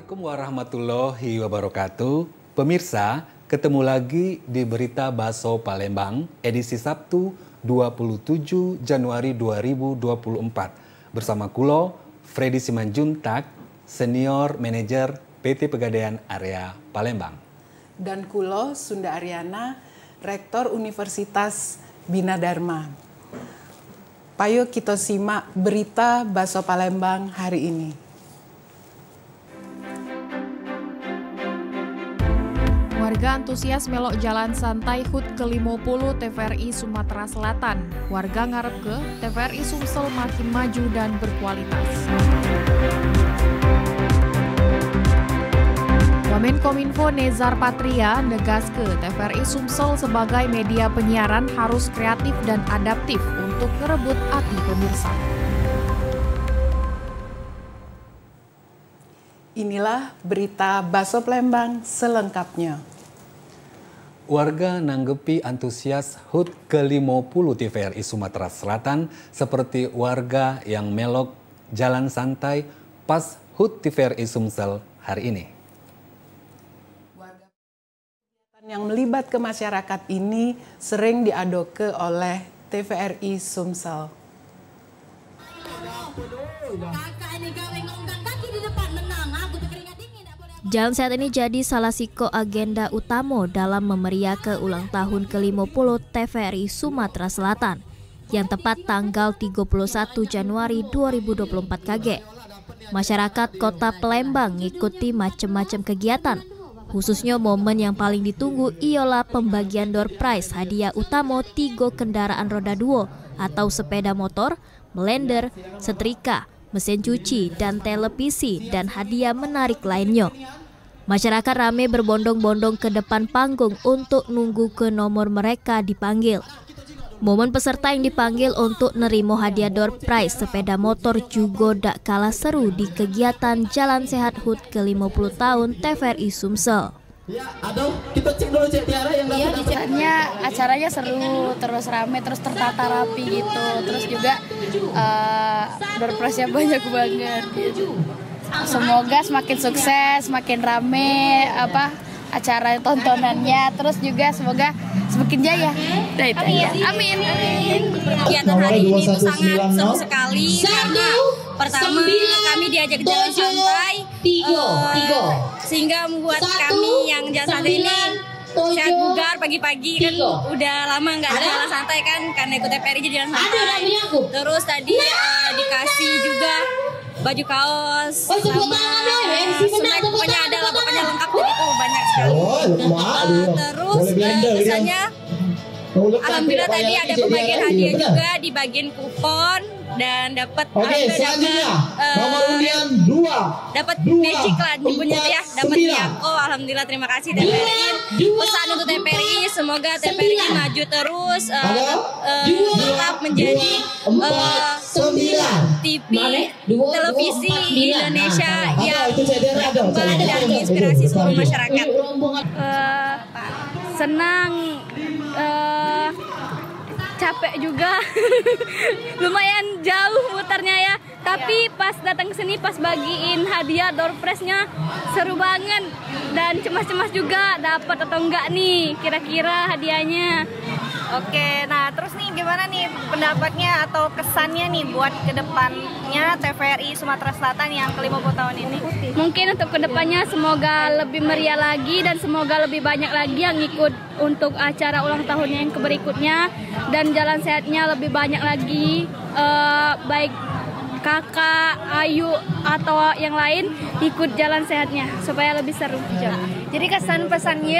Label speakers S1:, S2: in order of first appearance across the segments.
S1: Assalamualaikum warahmatullahi wabarakatuh. Pemirsa, ketemu lagi di Berita Baso Palembang, edisi Sabtu 27 Januari 2024. Bersama Kulo, Freddy Simanjuntak, Senior Manager PT Pegadaian Area Palembang.
S2: Dan Kulo, Sunda Aryana, Rektor Universitas Bina Dharma. Payo kita simak Berita Baso Palembang hari ini.
S3: Warga antusias melok jalan santai HUT ke-50 TVRI Sumatera Selatan. Warga ngarep ke TVRI Sumsel makin maju dan berkualitas. Wamenkominfo Nezar Patria negaske TVRI Sumsel sebagai media penyiaran harus kreatif dan adaptif untuk merebut hati pemirsa.
S2: Inilah Berita Baso Palembang selengkapnya.
S1: Warga nanggepi antusias HUT ke-50 TVRI Sumatera Selatan seperti warga yang melok jalan santai pas HUT TVRI Sumsel hari ini.
S2: Warga yang melibat ke masyarakat ini sering diadoke oleh TVRI Sumsel.
S4: Jalan sehat ini jadi salah siko agenda utama dalam memeriahkan ulang tahun ke-50 TVRI Sumatera Selatan yang tepat tanggal 31 Januari 2024 KG. Masyarakat Kota Palembang ngikuti macam-macam kegiatan. Khususnya momen yang paling ditunggu ialah pembagian door prize hadiah utama 3 kendaraan roda 2 atau sepeda motor, blender, setrika, mesin cuci, dan televisi, dan hadiah menarik lainnya. Masyarakat ramai berbondong-bondong ke depan panggung untuk nunggu ke nomor mereka dipanggil. Momen peserta yang dipanggil untuk nerimo hadiah door prize sepeda motor juga dak kalah seru di kegiatan Jalan Sehat HUT ke-50 tahun TVRI Sumsel.
S5: Ya, aduh, kita cek dulu Cek Tiara yang dapat.
S6: Acaranya seru, terus rame, terus tertata rapi gitu. Terus juga door prize-nya banyak banget gitu. Semoga semakin sukses, semakin rame acara tontonannya, terus juga semoga semakin jaya. Amin.
S7: Kegiatan hari ini itu sangat seru sekali karena pertama kami diajak jalan santai sehingga membuat kami yang jalan santai ini sehat bugar pagi-pagi kan udah lama nggak jalan santai kan karena ikut TVRI jadi jalan santai. Terus tadi dikasih juga baju kaos sama snack, pokoknya ada lah, pokoknya lengkap begitu banyak sekali. Terus misalnya alhamdulillah tadi ada pembagian hadiah juga, dibagiin kupon dan dapat
S5: nomor undian 2.
S7: Dapat magic lah nyebutnya ya, dapat Miyako. Alhamdulillah, terima kasih TVRI. Pesan untuk TVRI, semoga TVRI maju terus, tetap menjadi TV televisi di Indonesia yang berkembang dan menginspirasi seluruh masyarakat.
S6: Senang, capek juga, lumayan jauh muternya ya. Tapi pas datang ke sini, pas bagiin hadiah door prize-nya seru banget dan cemas-cemas juga dapat atau enggak nih kira-kira hadiahnya.
S8: Oke, nah terus nih gimana nih pendapatnya atau kesannya nih buat kedepannya TVRI Sumatera Selatan yang ke-50 tahun ini?
S6: Mungkin untuk kedepannya semoga lebih meriah lagi dan semoga lebih banyak lagi yang ikut untuk acara ulang tahunnya yang berikutnya dan jalan sehatnya lebih banyak lagi, baik kakak, Ayu atau yang lain ikut jalan sehatnya supaya lebih seru.
S8: Jadi kesan pesannya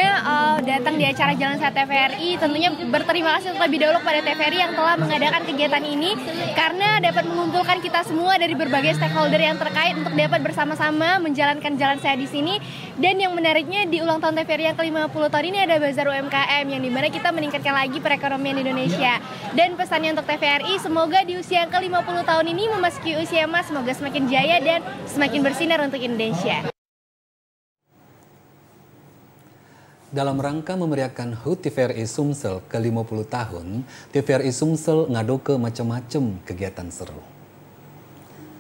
S8: datang di acara Jalan Sehat TVRI tentunya berterima kasih terlebih dahulu kepada TVRI yang telah mengadakan kegiatan ini karena dapat mengumpulkan kita semua dari berbagai stakeholder yang terkait untuk dapat bersama-sama menjalankan jalan sehat di sini. Dan yang menariknya di ulang tahun TVRI yang ke-50 tahun ini ada Bazar UMKM yang dimana kita meningkatkan lagi perekonomian Indonesia. Dan pesannya untuk TVRI semoga di usia yang ke-50 tahun ini memasuki usia emas, semoga semakin jaya dan semakin bersinar untuk Indonesia.
S1: Dalam rangka memeriahkan HUT TVRI Sumsel ke-50 tahun, TVRI Sumsel ngadoke macam-macam kegiatan seru.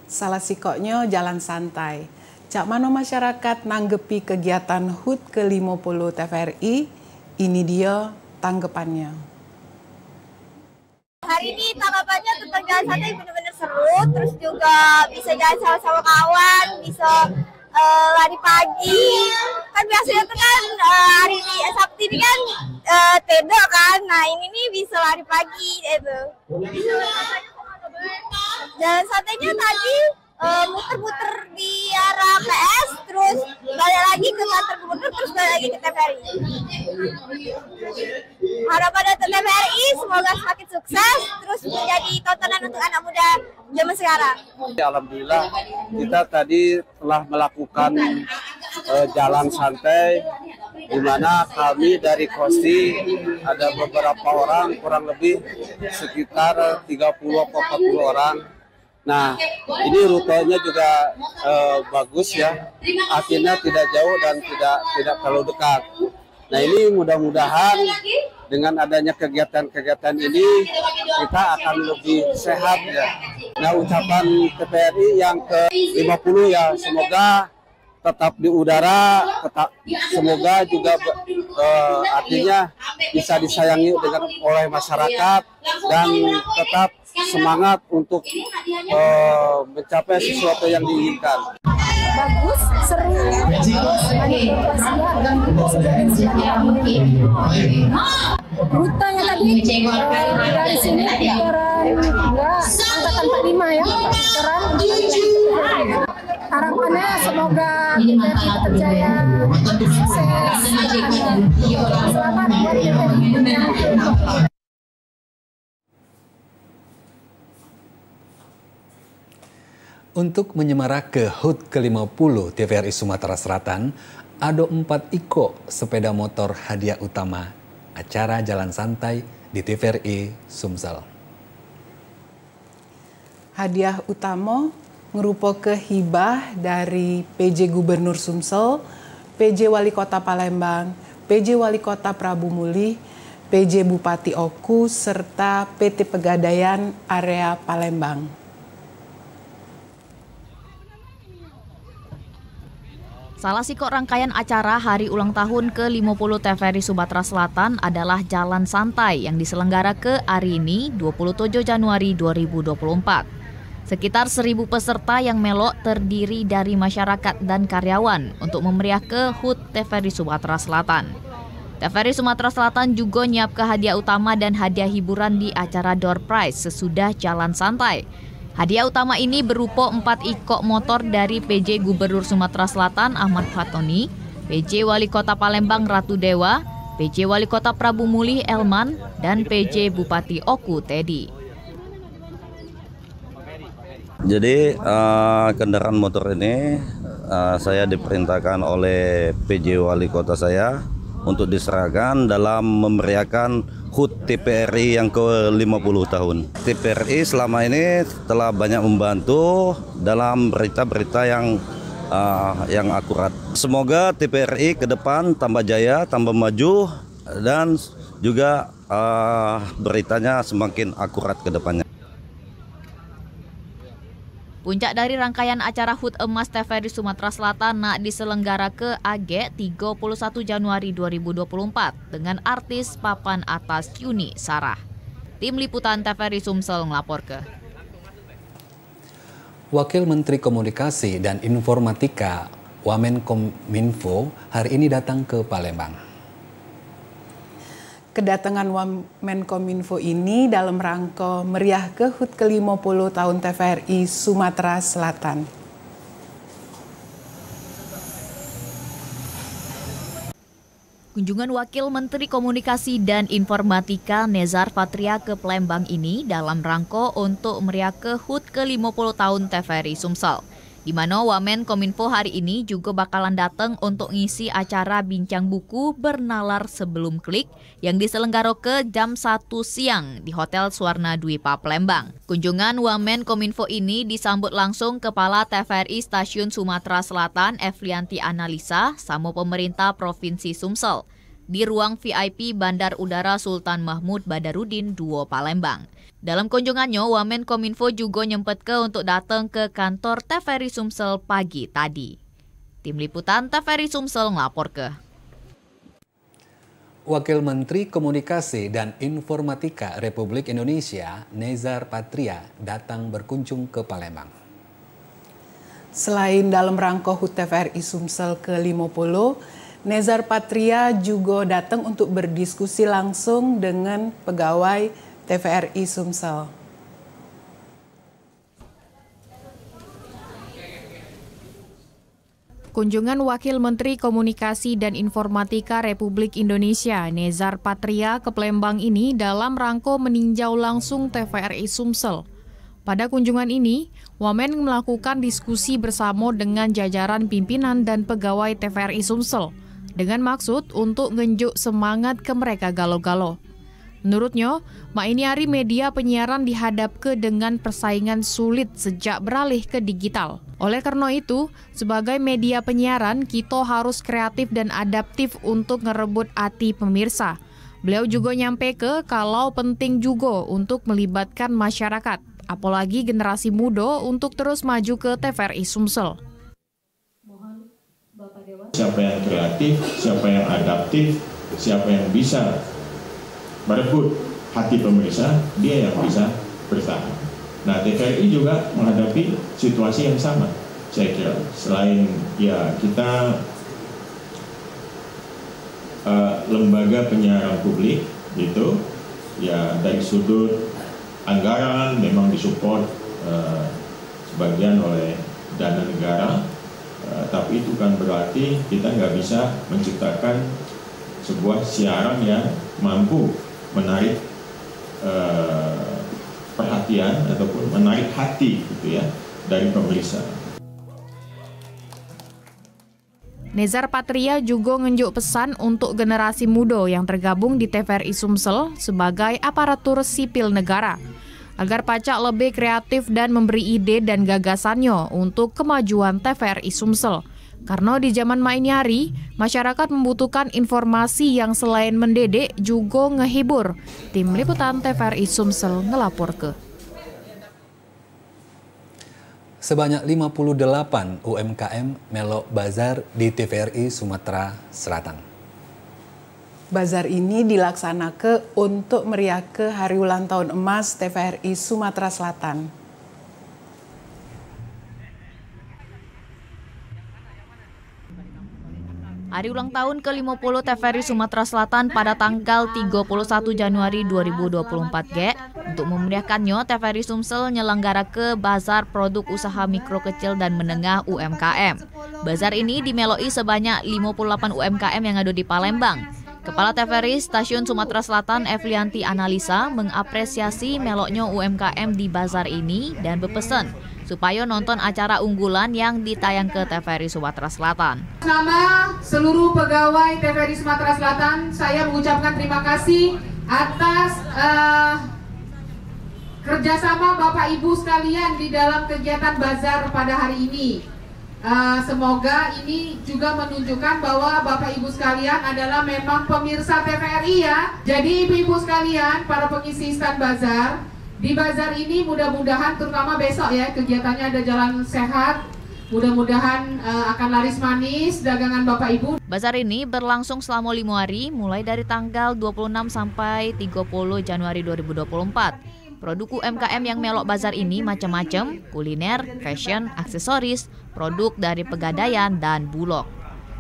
S2: Salah sikoknya jalan santai. Cak mano masyarakat nanggepi kegiatan HUT ke-50 TVRI, ini dia tanggapannya.
S9: Hari ini tanggapannya tentang jalan santai benar-benar seru, terus juga bisa jalan sama-sama kawan, bisa lari pagi. Kan biasanya tuh kan hari ini Sabtu ini kan teda kan, nah ini nih bisa lari pagi itu. Jalan santainya tadi muter-muter di arah PS, terus balik lagi ke kantor gubernur, terus balik lagi ke TVRI. Harapan untuk TVRI semoga semakin sukses, terus menjadi tontonan untuk anak muda zaman sekarang.
S10: Alhamdulillah kita tadi telah melakukan jalan santai, di mana kami dari Kosti ada beberapa orang, kurang lebih sekitar 30-40 orang. Nah, ini rutenya juga bagus ya, artinya tidak jauh dan tidak terlalu dekat. Nah, ini mudah-mudahan dengan adanya kegiatan-kegiatan ini kita akan lebih sehat ya. Nah, ucapan TVRI yang ke-50 ya, semoga tetap di udara, semoga juga artinya bisa disayangi oleh masyarakat dan tetap semangat untuk mencapai sesuatu yang diinginkan.
S9: Bagus, seru, rutenya tadi dari sini angkatan 45 ya, harapannya semoga kita tetap jaya, sukses, selamat buat kita.
S1: Untuk menyemarak ke HUT ke-50 TVRI Sumatera Selatan, ada 4 iko sepeda motor hadiah utama acara jalan santai di TVRI Sumsel.
S2: Hadiah utama merupakan hibah dari PJ Gubernur Sumsel, PJ Wali Kota Palembang, PJ Wali Kota Prabu Muli, PJ Bupati Oku, serta PT Pegadaian Area Palembang.
S3: Salah sikok rangkaian acara hari ulang tahun ke-50 TVRI Sumatera Selatan adalah Jalan Santai yang diselenggara ke hari ini 27 Januari 2024. Sekitar 1.000 peserta yang melok terdiri dari masyarakat dan karyawan untuk memeriah ke HUT TVRI Sumatera Selatan. TVRI Sumatera Selatan juga nyiapkan hadiah utama dan hadiah hiburan di acara door prize sesudah Jalan Santai. Hadiah utama ini berupa 4 ikok motor dari PJ Gubernur Sumatera Selatan Ahmad Fatoni, PJ Wali Kota Palembang Ratu Dewa, PJ Wali Kota Prabu Muli Elman, dan PJ Bupati Oku Teddy.
S11: Jadi kendaraan motor ini saya diperintahkan oleh PJ Wali Kota saya untuk diserahkan dalam memeriahkan HUT TVRI yang ke-50 tahun. TVRI selama ini telah banyak membantu dalam berita-berita yang akurat. Semoga TVRI ke depan tambah jaya, tambah maju, dan juga beritanya semakin akurat ke depannya.
S3: Puncak dari rangkaian acara HUT Emas TVRI Sumatera Selatan nak diselenggara ke AG 31 Januari 2024 dengan artis papan atas Yuni Sarah. Tim Liputan TVRI Sumsel ngelapor ke.
S1: Wakil Menteri Komunikasi dan Informatika Wamenkominfo hari ini datang ke Palembang.
S2: Kedatangan Wamenkominfo ini dalam rangka meriah ke HUT ke-50 tahun TVRI Sumatera Selatan.
S3: Kunjungan Wakil Menteri Komunikasi dan Informatika Nezar Patria ke Palembang ini dalam rangka untuk meriah ke HUT ke-50 tahun TVRI Sumsel. Di mana Wamenkominfo hari ini juga bakalan datang untuk ngisi acara bincang buku bernalar sebelum klik yang diselenggara ke jam 1 siang di Hotel Suwarna Dwipa Palembang. Kunjungan Wamenkominfo ini disambut langsung Kepala TVRI Stasiun Sumatera Selatan Eflianti Analisa sama pemerintah Provinsi Sumsel di ruang VIP Bandar Udara Sultan Mahmud Badarudin II Palembang. Dalam kunjungannya, Wamenkominfo juga nyempet untuk datang ke kantor TVRI Sumsel pagi tadi. Tim Liputan TVRI Sumsel ngelapor ke.
S1: Wakil Menteri Komunikasi dan Informatika Republik Indonesia, Nezar Patria, datang berkunjung ke Palembang.
S2: Selain dalam rangka HUT TVRI Sumsel ke-50, Nezar Patria juga datang untuk berdiskusi langsung dengan pegawai TVRI Sumsel.
S12: Kunjungan Wakil Menteri Komunikasi dan Informatika Republik Indonesia, Nezar Patria, ke Palembang ini dalam rangka meninjau langsung TVRI Sumsel. Pada kunjungan ini, Wamen melakukan diskusi bersama dengan jajaran pimpinan dan pegawai TVRI Sumsel, dengan maksud untuk ngenjuk semangat ke mereka galo-galo. Menurutnya, mainiari media penyiaran dihadapkan dengan persaingan sulit sejak beralih ke digital. Oleh karena itu, sebagai media penyiaran, kita harus kreatif dan adaptif untuk ngerebut hati pemirsa. Beliau juga nyampe ke kalau penting juga untuk melibatkan masyarakat, apalagi generasi muda untuk terus maju ke TVRI Sumsel.
S13: Siapa yang kreatif, siapa yang adaptif, siapa yang bisa merebut hati pemirsa, dia yang bisa bertahan. Nah, TVRI juga menghadapi situasi yang sama. Saya kira selain ya kita lembaga penyiaran publik gitu, ya dari sudut anggaran memang disupport sebagian oleh dana negara, tapi itu kan berarti kita nggak bisa menciptakan sebuah siaran yang mampu menarik perhatian ataupun menarik hati gitu ya dari pemirsa.
S12: Nezar Patria juga ngenjuk pesan untuk generasi muda yang tergabung di TVRI Sumsel sebagai aparatur sipil negara, agar pacak lebih kreatif dan memberi ide dan gagasannya untuk kemajuan TVRI Sumsel. Karena di zaman mainiari, masyarakat membutuhkan informasi yang selain mendidik juga ngehibur. Tim Liputan TVRI Sumsel ngelapor ke.
S1: Sebanyak 58 UMKM melok bazar di TVRI Sumatera Selatan.
S2: Bazar ini dilaksanakan untuk meriahkan Hari Ulang Tahun Emas TVRI Sumatera Selatan.
S3: Hari ulang tahun ke-50 TVRI Sumatera Selatan pada tanggal 31 Januari 2024 Untuk memeriahkannya, TVRI Sumsel nyelenggara ke Bazar Produk Usaha Mikro Kecil dan Menengah UMKM. Bazar ini dimeloi sebanyak 58 UMKM yang ada di Palembang. Kepala TVRI Stasiun Sumatera Selatan Evlianti Analisa mengapresiasi meloknya UMKM di bazar ini dan berpesan supaya nonton acara unggulan yang ditayang ke TVRI Sumatera Selatan.
S14: Nama seluruh pegawai TVRI Sumatera Selatan, saya mengucapkan terima kasih atas kerjasama Bapak Ibu sekalian di dalam kegiatan bazar pada hari ini. Semoga ini juga menunjukkan bahwa Bapak Ibu sekalian adalah memang pemirsa TVRI ya. Jadi Ibu-Ibu sekalian, para pengisi stand bazar, di bazar ini mudah-mudahan terutama besok ya kegiatannya ada jalan sehat, mudah-mudahan akan laris manis dagangan Bapak Ibu.
S3: Bazar ini berlangsung selama 5 hari mulai dari tanggal 26 sampai 30 Januari 2024. Produk UMKM yang melok bazar ini macam-macam, kuliner, fashion, aksesoris, produk dari pegadaian dan bulog.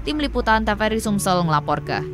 S3: Tim Liputan TVRI Sumsel ngelapor ke.